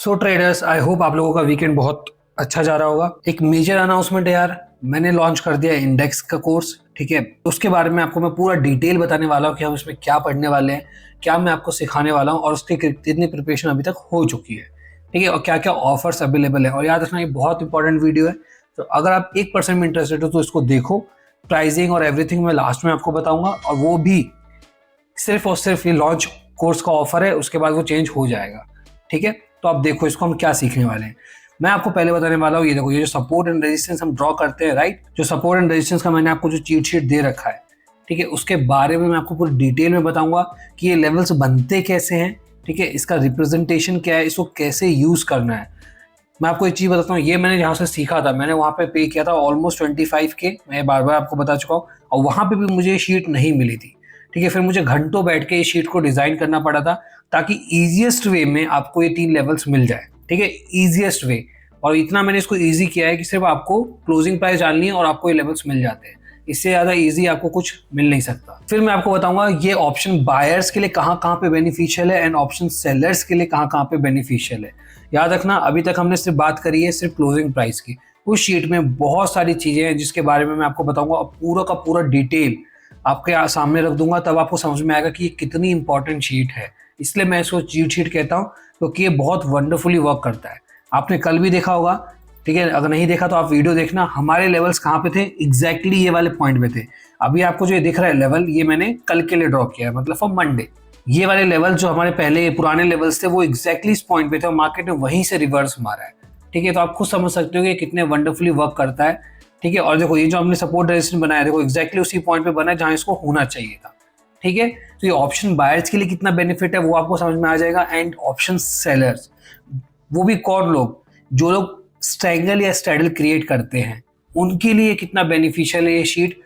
So traders, I hope आप लोगों का वीकेंड बहुत अच्छा जा रहा होगा। एक मेजर अनाउंसमेंट है यार, मैंने लॉन्च कर दिया इंडेक्स का कोर्स। ठीक है, उसके बारे में आपको मैं पूरा डिटेल बताने वाला हूँ कि हम इसमें क्या पढ़ने वाले हैं, क्या मैं आपको सिखाने वाला हूँ और उसकी कितनी प्रिपरेशन अभी तक हो चुकी है। ठीक है, और क्या क्या ऑफर्स अवेलेबल है। और याद रखना, ये बहुत इंपॉर्टेंट वीडियो है, तो अगर आप 1% में इंटरेस्टेड हो तो इसको देखो। प्राइसिंग और एवरीथिंग मैं लास्ट में आपको बताऊंगा, और वो भी सिर्फ और सिर्फ ये लॉन्च कोर्स का ऑफर है, उसके बाद वो चेंज हो जाएगा। ठीक है, तो आप देखो इसको हम क्या सीखने वाले हैं। मैं आपको पहले बताने वाला हूँ, ये देखो, ये जो सपोर्ट एंड रेजिस्टेंस हम ड्रॉ करते हैं, राइट, जो सपोर्ट एंड रेजिस्टेंस का मैंने आपको जो चीट शीट दे रखा है, ठीक है, उसके बारे में मैं आपको पूरी डिटेल में बताऊंगा कि ये लेवल्स बनते कैसे हैं। ठीक है, इसका रिप्रेजेंटेशन क्या है, इसको कैसे यूज करना है। मैं आपको एक चीज बताता हूँ, ये मैंने जहाँ से सीखा था, मैंने वहाँ पे पे किया था ऑलमोस्ट 25K, मैं बार बार आपको बता चुका हूँ, और वहाँ पे भी मुझे शीट नहीं मिली थी। ठीक है, फिर मुझे घंटों बैठ के इस शीट को डिजाइन करना पड़ा था, ताकि ईजिएस्ट वे में आपको ये 3 लेवल्स मिल जाए। ठीक है, ईजिएस्ट वे। और इतना मैंने इसको ईजी किया है कि सिर्फ आपको क्लोजिंग प्राइस डालनी है और आपको ये लेवल्स मिल जाते हैं। इससे ज़्यादा ईजी आपको कुछ मिल नहीं सकता। फिर मैं आपको बताऊंगा ये ऑप्शन बायर्स के लिए कहाँ कहाँ पे बेनिफिशियल है एंड ऑप्शन सेलर्स के लिए कहाँ कहाँ पे बेनिफिशियल है। याद रखना, अभी तक हमने सिर्फ बात करी है सिर्फ क्लोजिंग प्राइस की। उस शीट में बहुत सारी चीज़ें हैं जिसके बारे में मैं आपको बताऊंगा, और पूरा का पूरा डिटेल आपके सामने रख दूंगा, तब आपको समझ में आएगा कि ये कितनी इंपॉर्टेंट शीट है। इसलिए मैं इसको चीट शीट कहता हूँ, क्योंकि ये बहुत वंडरफुली वर्क करता है। आपने कल भी देखा होगा, ठीक है, अगर नहीं देखा तो आप वीडियो देखना। हमारे लेवल्स कहाँ पे थे, एग्जैक्टली ये वाले पॉइंट पे थे। अभी आपको जो ये दिख रहा है लेवल, ये मैंने कल के लिए ड्रॉ किया है, मतलब फॉर मंडे। ये वाले लेवल जो हमारे पहले पुराने लेवल्स थे, वो एग्जैक्टली इस पॉइंट पे थे और मार्केट ने वहीं से रिवर्स मारा है। ठीक है, तो आप खुद समझ सकते हो कि कितने वंडरफुली वर्क करता है। ठीक है, और देखो ये जो हमने सपोर्ट रेजिस्टेंस बनाया, देखो एग्जैक्टली उसी पॉइंट पे बना है जहां इसको होना चाहिए था। ठीक है, तो ये ऑप्शन बायर्स के लिए कितना बेनिफिट है वो आपको समझ में आ जाएगा। एंड ऑप्शन सेलर्स, वो भी कौन लोग, जो लोग स्ट्रैंगल या स्ट्रैडल क्रिएट करते हैं, उनके लिए कितना बेनिफिशियल है ये शीट,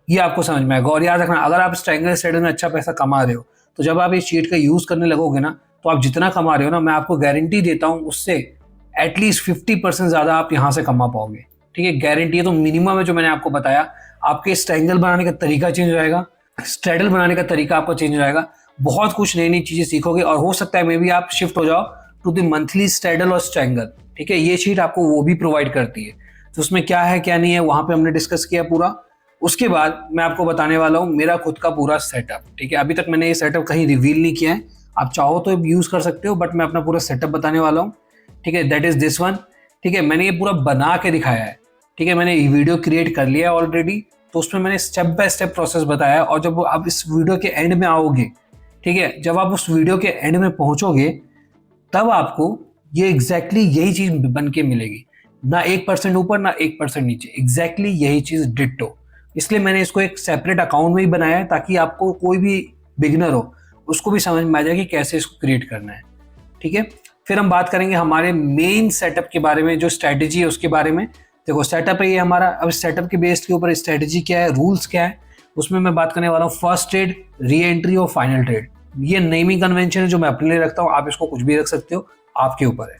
ये आपको समझ में आएगा। और याद रखना, अगर आप स्ट्रैंगल स्ट्रैडल में अच्छा पैसा कमा रहे हो, तो जब आप इस शीट का यूज करने लगोगे ना, तो आप जितना कमा रहे हो ना, मैं आपको गारंटी देता हूँ उससे एटलीस्ट 50% ज्यादा आप यहाँ से कमा पाओगे। ठीक है, गारंटी है। तो मिनिमम है जो मैंने आपको बताया, आपके स्ट्रैंगल बनाने का तरीका चेंज हो जाएगा, स्ट्रैडल बनाने का तरीका आपका चेंज हो जाएगा। बहुत कुछ नई नई चीजें सीखोगे, और हो सकता है मे भी आप शिफ्ट हो जाओ टू द मंथली स्ट्रैडल और स्ट्रैंगल। ठीक है, ये शीट आपको वो भी प्रोवाइड करती है। तो उसमें क्या है क्या नहीं है वहां पे हमने डिस्कस किया पूरा। उसके बाद मैं आपको बताने वाला हूँ मेरा खुद का पूरा सेटअप। ठीक है, अभी तक मैंने ये सेटअप कहीं रिवील नहीं किया है, आप चाहो तो यूज कर सकते हो, बट मैं अपना पूरा सेटअप बताने वाला हूँ। ठीक है, दैट इज दिस वन। ठीक है, मैंने ये पूरा बना के दिखाया है। ठीक है, मैंने वीडियो क्रिएट कर लिया है ऑलरेडी, तो उसमें मैंने स्टेप बाय स्टेप प्रोसेस बताया। और जब आप इस वीडियो के एंड में आओगे, ठीक है, जब आप उस वीडियो के एंड में पहुंचोगे, तब आपको ये एग्जैक्टली यही चीज बन के मिलेगी, ना 1% ऊपर ना 1% नीचे, एग्जैक्टली यही चीज डिट्टो। इसलिए मैंने इसको एक सेपरेट अकाउंट में ही बनाया है, ताकि आपको कोई भी बिगिनर हो उसको भी समझ में आ जाए कि कैसे इसको क्रिएट करना है। ठीक है, फिर हम बात करेंगे हमारे मेन सेटअप के बारे में, जो स्ट्रैटेजी है उसके बारे में। देखो सेटअप है ये हमारा, अब सेटअप के बेस के ऊपर स्ट्रैटेजी क्या है, रूल्स क्या है, उसमें मैं बात करने वाला हूँ फर्स्ट ट्रेड, री एंट्री और फाइनल ट्रेड। ये नेमिंग कन्वेंशन है जो मैं अपने लिए रखता हूँ, आप इसको कुछ भी रख सकते हो, आपके ऊपर है।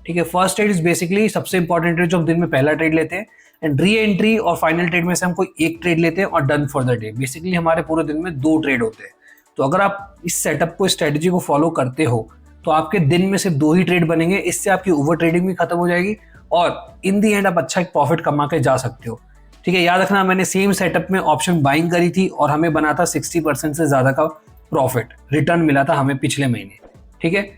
ठीक है, फर्स्ट ट्रेड इज बेसिकली सबसे इंपॉर्टेंट ट्रेड जो हम दिन में पहला ट्रेड लेते हैं, एंड री एंट्री और फाइनल ट्रेड में से हम कोई एक ट्रेड लेते हैं और done for the day. Basically हमारे पूरे दिन में 2 ट्रेड होते हैं। तो अगर आप इस सेटअप को, स्ट्रेटजी को फॉलो करते हो, तो आपके दिन में सिर्फ 2 ही ट्रेड बनेंगे। इससे आपकी ओवर ट्रेडिंग भी खत्म हो जाएगी, और इन दी एंड आप अच्छा एक प्रॉफिट कमा के जा सकते हो। ठीक है, याद रखना, मैंने सेम सेटअप में ऑप्शन बाइंग करी थी और हमें बना था 60% से ज्यादा का प्रॉफिट रिटर्न मिला था हमें पिछले महीने। ठीक है,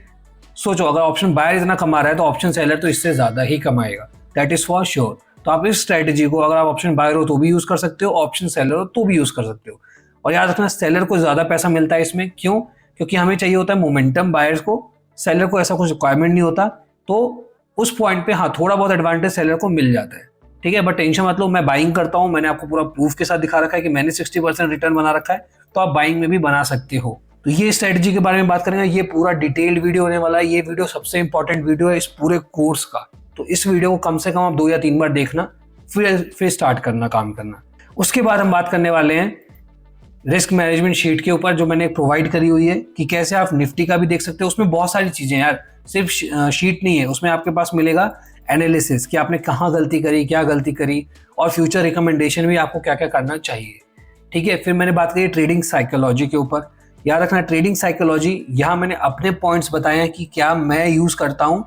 सोचो, अगर ऑप्शन बायर इतना कमा रहा है तो ऑप्शन सेलर तो इससे ज्यादा ही कमाएगा, दैट इज फॉर श्योर। तो आप इस स्ट्रेटजी को, अगर आप ऑप्शन बायर हो तो भी यूज कर सकते हो, ऑप्शन सेलर हो तो भी यूज कर सकते हो। और याद रखना, सेलर को ज्यादा पैसा मिलता है इसमें, क्यों? क्योंकि हमें चाहिए होता है मोमेंटम, बायर्स को, सेलर को ऐसा कुछ रिक्वायरमेंट नहीं होता। तो उस पॉइंट पे हाँ, थोड़ा बहुत एडवांटेज सेलर को मिल जाता है। ठीक है, बट टेंशन मत लो, मैं बाइंग करता हूँ, मैंने आपको पूरा प्रूफ के साथ दिखा रखा है कि मैंने 60% रिटर्न बना रखा है, तो आप बाइंग में भी बना सकते हो। तो ये स्ट्रेटजी के बारे में बात करेंगे, ये पूरा डिटेल्ड वीडियो होने वाला है। ये वीडियो सबसे इंपॉर्टेंट वीडियो है इस पूरे कोर्स का, तो इस वीडियो को कम से कम आप 2 या 3 बार देखना, फिर स्टार्ट करना काम करना। उसके बाद हम बात करने वाले हैं रिस्क मैनेजमेंट शीट के ऊपर, जो मैंने प्रोवाइड करी हुई है कि कैसे आप निफ्टी का भी देख सकते हो। उसमें बहुत सारी चीजें यार, सिर्फ शीट नहीं है, उसमें आपके पास मिलेगा एनालिसिस कि आपने कहाँ गलती करी, क्या गलती करी, और फ्यूचर रिकमेंडेशन भी आपको क्या क्या करना चाहिए। ठीक है, फिर मैंने बात करी ट्रेडिंग साइकोलॉजी के ऊपर, याद रखना ट्रेडिंग साइकोलॉजी, यहाँ मैंने अपने पॉइंट्स बताए हैं कि क्या मैं यूज करता हूँ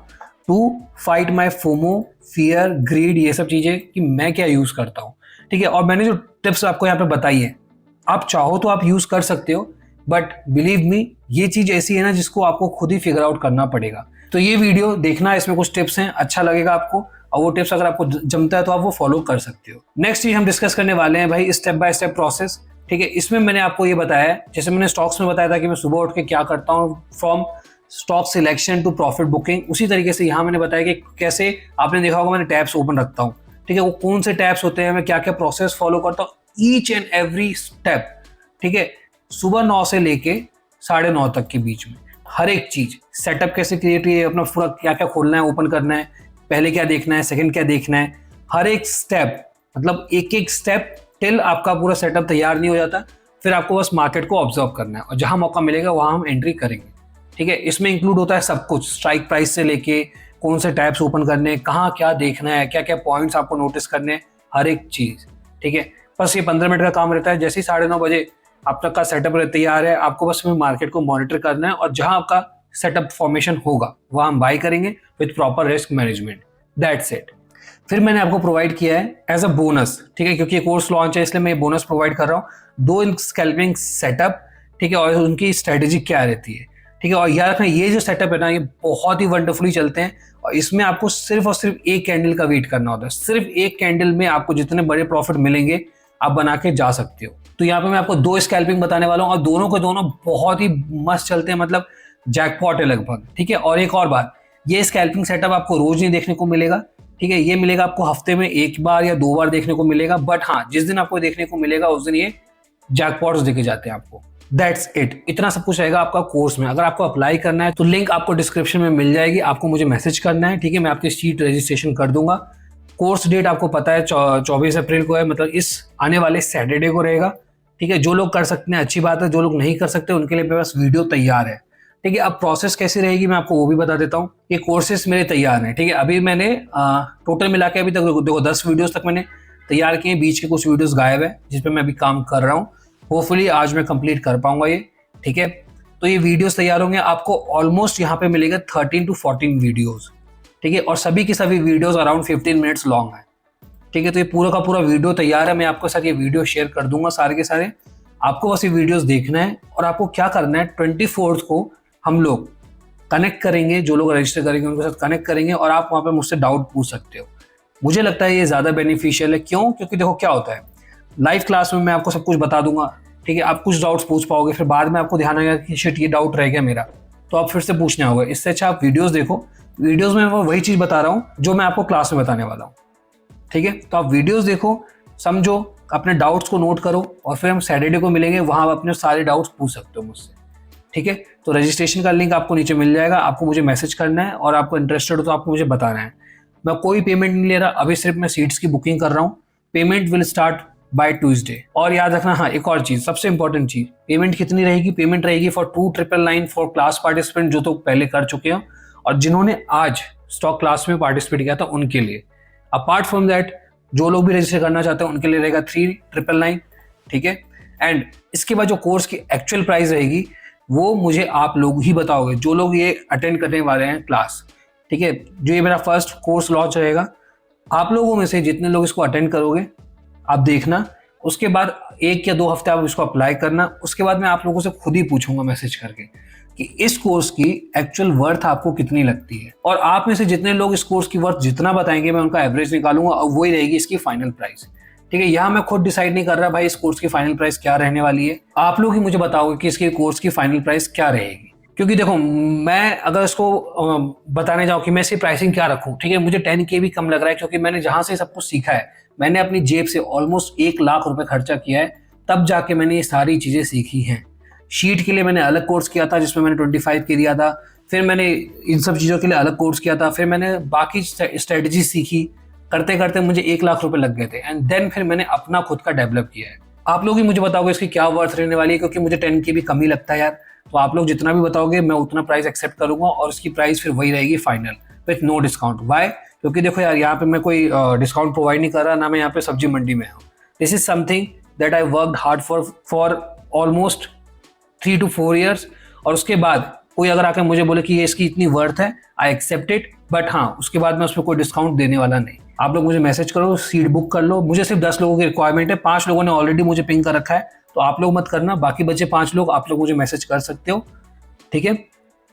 to fight my FOMO, fear, greed, ये सब चीजें कि मैं क्या यूज करता हूँ, ठीक है। और मैंने जो टिप्स आपको यहाँ पे बताई है, आप चाहो तो आप यूज कर सकते हो, बट बिलीव मी ये चीज ऐसी है ना जिसको आपको खुद ही फिगर आउट करना पड़ेगा। तो ये वीडियो देखना, इसमें कुछ टिप्स हैं, अच्छा लगेगा आपको, और वो टिप्स अगर आपको जमता है तो आप वो फॉलो कर सकते हो। नेक्स्ट चीज हम डिस्कस करने वाले हैं भाई स्टेप बाय स्टेप प्रोसेस, ठीक है। इसमें मैंने आपको ये बताया है, जैसे मैंने स्टॉक्स में बताया था कि मैं सुबह उठ के क्या करता हूँ from stock selection to profit booking, उसी तरीके से यहाँ मैंने बताया कि कैसे, आपने देखा होगा मैंने टैब्स ओपन रखता हूँ, ठीक है। वो कौन से टैब्स होते हैं, मैं क्या क्या प्रोसेस फॉलो करता हूँ, ईच एंड एवरी स्टेप, ठीक है। सुबह 9 से लेके 9:30 तक के बीच में हर एक चीज, सेटअप कैसे क्रिएट है, अपना पूरा क्या क्या खोलना है, ओपन करना है, पहले क्या देखना है, सेकंड क्या देखना है, हर एक स्टेप, मतलब एक एक स्टेप टिल आपका पूरा सेटअप तैयार नहीं हो जाता, फिर आपको बस मार्केट को ऑब्जर्व करना है और जहां मौका मिलेगा वहां हम एंट्री करेंगे, ठीक है। इसमें इंक्लूड होता है सब कुछ, स्ट्राइक प्राइस से लेके कौन से टैब्स ओपन करने, कहाँ क्या देखना है, क्या क्या पॉइंट्स आपको नोटिस करने हैं, हर एक चीज, ठीक है। बस ये 15 मिनट का काम रहता है, जैसे ही 9:30 बजे आप तक का सेटअप तैयार है, आपको बस मार्केट को मॉनिटर करना है और जहां आपका सेटअप फॉर्मेशन होगा वहां हम बाय करेंगे with proper risk management, that's it. फिर मैंने आपको प्रोवाइड किया है एज अ बोनस, ठीक है, क्योंकि ये कोर्स लॉन्च है इसलिए मैं ये बोनस प्रोवाइड कर रहा हूँ, 2 स्कैल्पिंग सेटअप, ठीक है, और उनकी स्ट्रेटेजी क्या रहती है, ठीक है। और याद रखना ये जो सेटअप है ना, ये बहुत ही वंडरफुली चलते हैं और इसमें आपको सिर्फ और सिर्फ एक कैंडल का वेट करना होता है, सिर्फ एक कैंडल में आपको जितने बड़े प्रॉफिट मिलेंगे आप बना के जा सकते हो। तो यहाँ पे मैं आपको 2 स्कैल्पिंग बताने वाला हूँ और दोनों के दोनों बहुत ही मस्त चलते हैं, मतलब जैकपॉट है लगभग, ठीक है। और एक और बात, ये स्कैल्पिंग सेटअप आपको रोज नहीं देखने को मिलेगा, ठीक है, ये मिलेगा आपको हफ्ते में 1 बार या 2 बार देखने को मिलेगा, बट हाँ जिस दिन आपको देखने को मिलेगा उस दिन ये जैकपॉट्स दिखे जाते हैं आपको, दैट्स इट। इतना सब कुछ रहेगा आपका कोर्स में। अगर आपको अप्लाई करना है तो लिंक आपको डिस्क्रिप्शन में मिल जाएगी, आपको मुझे मैसेज करना है, ठीक है, मैं आपकी सीट रजिस्ट्रेशन कर दूंगा। कोर्स डेट आपको पता है 24 अप्रैल को है, मतलब इस आने वाले सैटरडे को रहेगा, ठीक है। जो लोग कर सकते हैं अच्छी बात है, जो लोग नहीं कर सकते उनके लिए मेरे पास वीडियो तैयार है, ठीक है। अब प्रोसेस कैसी रहेगी मैं आपको वो भी बता देता हूँ। ये कोर्सेस मेरे तैयार हैं, ठीक है। अभी मैंने टोटल मिला के अभी तक देखो 10 वीडियोस तक मैंने तैयार किए, बीच के कुछ वीडियोस गायब है जिस पे मैं अभी काम कर रहा हूँ, होपफुली आज मैं कंप्लीट कर पाऊंगा ये, ठीक है। तो ये वीडियोस तैयार होंगे, आपको ऑलमोस्ट यहाँ पे मिलेगा 13 to 14 वीडियोस, ठीक है, और सभी की सभी वीडियोस अराउंड 15 मिनट्स लॉन्ग है, ठीक है। तो ये पूरा का पूरा वीडियो तैयार है, मैं आपके साथ ये वीडियो शेयर कर दूंगा सारे के सारे, आपको बस ये वीडियोस देखना है और आपको क्या करना है 24 को हम लोग कनेक्ट करेंगे, जो लोग रजिस्टर करेंगे उनके साथ कनेक्ट करेंगे और आप वहाँ पे मुझसे डाउट पूछ सकते हो। मुझे लगता है ये ज़्यादा बेनिफिशियल है, क्यों? क्योंकि देखो क्या होता है, लाइव क्लास में मैं आपको सब कुछ बता दूंगा, ठीक है, आप कुछ डाउट्स पूछ पाओगे, फिर बाद में आपको ध्यान आएगा कि शिट ये डाउट रह गया मेरा, तो आप फिर से पूछना होगा। इससे अच्छा आप वीडियोस देखो, वीडियोस में मैं वही चीज़ बता रहा हूँ जो मैं आपको क्लास में बताने वाला हूँ, ठीक है। तो आप वीडियोस देखो, समझो, अपने डाउट्स को नोट करो और फिर हम सैटरडे को मिलेंगे, वहाँ आप अपने सारे डाउट्स पूछ सकते हो मुझसे, ठीक है। तो रजिस्ट्रेशन का लिंक आपको नीचे मिल जाएगा, आपको मुझे मैसेज करना है और आपको इंटरेस्टेड हो तो आपको मुझे बताना है। मैं कोई पेमेंट नहीं ले रहा, अभी सिर्फ मैं सीट्स की बुकिंग कर रहा हूँ, payment will start by Tuesday. और याद रखना, हाँ एक और चीज, सबसे इंपॉर्टेंट चीज, पेमेंट कितनी रहेगी? पेमेंट रहेगी फॉर 2999 फॉर क्लास पार्टिसिपेंट जो तो पहले कर चुके हो और जिन्होंने आज स्टॉक क्लास में पार्टिसिपेट किया था उनके लिए। अपार्ट फ्रॉम दैट जो लोग भी रजिस्टर करना चाहते हैं उनके लिए रहेगा 3999, ठीक है। एंड इसके बाद जो कोर्स की एक्चुअल प्राइस रहेगी वो मुझे आप लोग ही बताओगे, जो लोग ये अटेंड करने वाले हैं क्लास, ठीक है। जो ये मेरा फर्स्ट कोर्स लॉन्च रहेगा, आप लोगों में से जितने लोग इसको अटेंड करोगे आप देखना, उसके बाद 1 या 2 हफ्ते आप इसको अप्लाई करना, उसके बाद मैं आप लोगों से खुद ही पूछूंगा मैसेज करके कि इस कोर्स की एक्चुअल वर्थ आपको कितनी लगती है, और आप में से जितने लोग इस कोर्स की वर्थ जितना बताएंगे मैं उनका एवरेज निकालूंगा और वही रहेगी इसकी फाइनल प्राइस, ठीक है। यहाँ मैं खुद डिसाइड नहीं कर रहा भाई इस कोर्स की फाइनल प्राइस क्या रहने वाली है, आप लोग ही मुझे बताओगे कि इसके कोर्स की फाइनल प्राइस क्या रहेगी। क्योंकि देखो मैं अगर इसको बताने जाऊँ कि मैं इसकी प्राइसिंग क्या रखूँ, ठीक है, मुझे 10K भी कम लग रहा है, क्योंकि मैंने जहाँ से सब कुछ सीखा है मैंने अपनी जेब से ऑलमोस्ट 1 लाख रुपए खर्चा किया है, तब जाके मैंने ये सारी चीज़ें सीखी हैं। शीट के लिए मैंने अलग कोर्स किया था जिसमें मैंने 25K दिया था, फिर मैंने इन सब चीज़ों के लिए अलग कोर्स किया था, फिर मैंने बाकी स्ट्रेटजी सीखी, करते करते मुझे 1 लाख रुपए लग गए थे, एंड देन फिर मैंने अपना खुद का डेवलप किया है। आप लोग ही मुझे बताओगे इसकी क्या वर्थ रहने वाली है, क्योंकि मुझे 10K भी कम ही लगता है यार, तो आप लोग जितना भी बताओगे मैं उतना प्राइस एक्सेप्ट करूंगा और इसकी प्राइस फिर वही रहेगी final with no discount. Why? क्योंकि देखो यार यहाँ पे मैं कोई डिस्काउंट प्रोवाइड नहीं कर रहा, ना मैं यहाँ पे सब्जी मंडी में हूँ। This is something that I worked hard for almost 3 to 4 years, और उसके बाद कोई अगर आकर मुझे बोले कि ये इसकी इतनी वर्थ है, आई एक्सेप्ट इट, बट हाँ उसके बाद मैं उस पर कोई डिस्काउंट देने वाला नहीं। आप लोग मुझे मैसेज करो, सीट बुक कर लो। मुझे सिर्फ 10 लोगों की रिक्वायरमेंट है, 5 लोगों ने ऑलरेडी मुझे पिंग कर रखा है, तो आप लोग मत करना। बाकी बचे 5 लोग, आप लोग मुझे मैसेज कर सकते हो, ठीक है।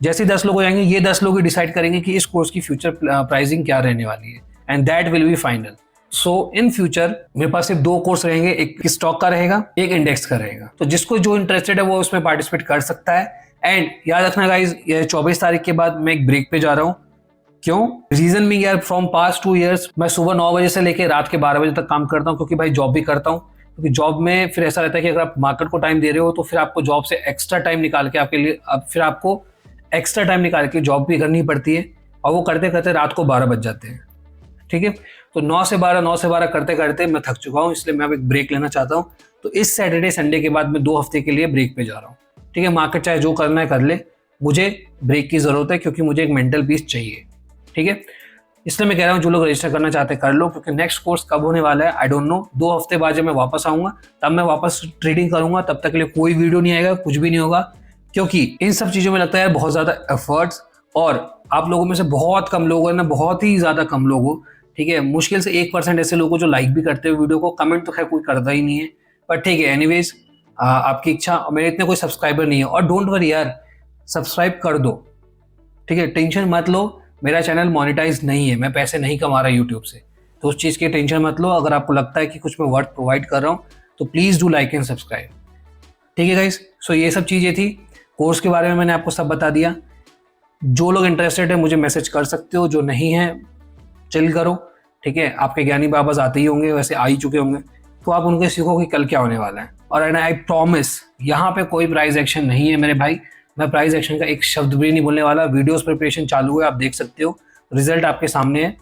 जैसे 10 लोग हो जाएंगे, ये 10 लोग ही डिसाइड करेंगे कि इस कोर्स की फ्यूचर प्राइसिंग क्या रहने वाली है, and that will be final. So in future मेरे पास सिर्फ 2 कोर्स रहेंगे, एक स्टॉक का रहेगा, एक इंडेक्स का रहेगा। तो जिसको जो इंटरेस्टेड है वो उसमें पार्टिसिपेट कर सकता है। एंड याद रखना गाइज, 24 तारीख के बाद मैं एक ब्रेक पे जा रहा हूँ। क्यों? रीजन भी यार, फ्रॉम पास्ट 2 years मैं सुबह 9 बजे से लेकर रात के 12 बजे तक काम करता हूँ, क्योंकि भाई जॉब भी करता हूँ। क्योंकि जॉब में फिर ऐसा रहता है कि अगर आप मार्केट को टाइम दे रहे हो तो फिर आपको जॉब से एक्स्ट्रा टाइम निकाल के आपके लिए, अब फिर आपको एक्स्ट्रा टाइम निकाल के जॉब भी करनी पड़ती है, और वो करते करते रात को 12 बज जाते हैं, ठीक है। तो 9 से 12 करते करते मैं थक चुका हूँ, इसलिए मैं अब एक ब्रेक लेना चाहता हूँ। तो इस सैटरडे संडे के बाद मैं 2 हफ्ते के लिए ब्रेक पे जा रहा हूँ, ठीक है। मार्केट चाहे जो करना है कर ले, मुझे ब्रेक की जरूरत है, क्योंकि मुझे एक मेंटल पीस चाहिए, ठीक है। इसलिए मैं कह रहा हूँ जो लोग रजिस्टर करना चाहते हैं कर लो, क्योंकि नेक्स्ट कोर्स कब होने वाला है आई डोंट नो। 2 हफ्ते बाद जब मैं वापस आऊंगा तब मैं वापस ट्रेडिंग करूंगा, तब तक के लिए कोई वीडियो नहीं आएगा, कुछ भी नहीं होगा, क्योंकि इन सब चीज़ों में लगता है बहुत ज़्यादा एफर्ट्स, और आप लोगों में से बहुत कम लोगों ने, बहुत ही ज़्यादा कम लोगों, ठीक है, मुश्किल से 1% ऐसे लोगों जो लाइक भी करते हैं वीडियो को, कमेंट तो खैर कोई करता ही नहीं है, पर ठीक है एनीवेज आपकी इच्छा। मेरे इतने कोई सब्सक्राइबर नहीं है, और डोंट वरी यार, सब्सक्राइब कर दो, ठीक है, टेंशन मत लो। मेरा चैनल मोनेटाइज नहीं है, मैं पैसे नहीं कमा रहा यूट्यूब से, तो उस चीज़ की टेंशन मत लो। अगर आपको लगता है कि कुछ मैं वर्थ प्रोवाइड कर रहा हूँ तो please do like and subscribe, ठीक है गाइस। सो ये सब चीज़ें थी, कोर्स के बारे में मैंने आपको सब बता दिया। जो लोग इंटरेस्टेड है मुझे मैसेज कर सकते हो, जो नहीं है चिल करो, ठीक है। आपके ज्ञानी बाबाज आते ही होंगे, वैसे आ ही चुके होंगे, तो आप उनके सीखो कि कल क्या होने वाला है। और एंड आई प्रॉमिस, यहाँ पे कोई प्राइस एक्शन नहीं है मेरे भाई, मैं प्राइस एक्शन का एक शब्द भी नहीं बोलने वाला। वीडियोस प्रिपरेशन चालू है, आप देख सकते हो, रिजल्ट आपके सामने है,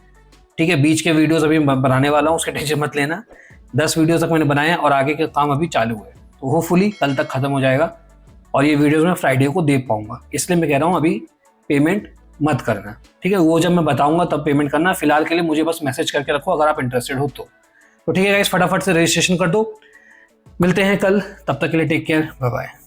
ठीक है। बीच के वीडियोस अभी बनाने वाला हूँ, उसके टेंशन मत लेना। 10 वीडियोस तक मैंने बनाए हैं और आगे का काम अभी चालू है, तो होपफुली कल तक खत्म हो जाएगा, और ये वीडियोस मैं फ्राइडे को दे पाऊंगा। इसलिए मैं कह रहा हूँ अभी पेमेंट मत करना, ठीक है। वो जब मैं बताऊंगा तब पेमेंट करना, फिलहाल के लिए मुझे बस मैसेज करके रखो अगर आप इंटरेस्टेड हो तो ठीक है गाइस, फटाफट से रजिस्ट्रेशन कर दो। मिलते हैं कल, तब तक के लिए टेक केयर, बाय बाय।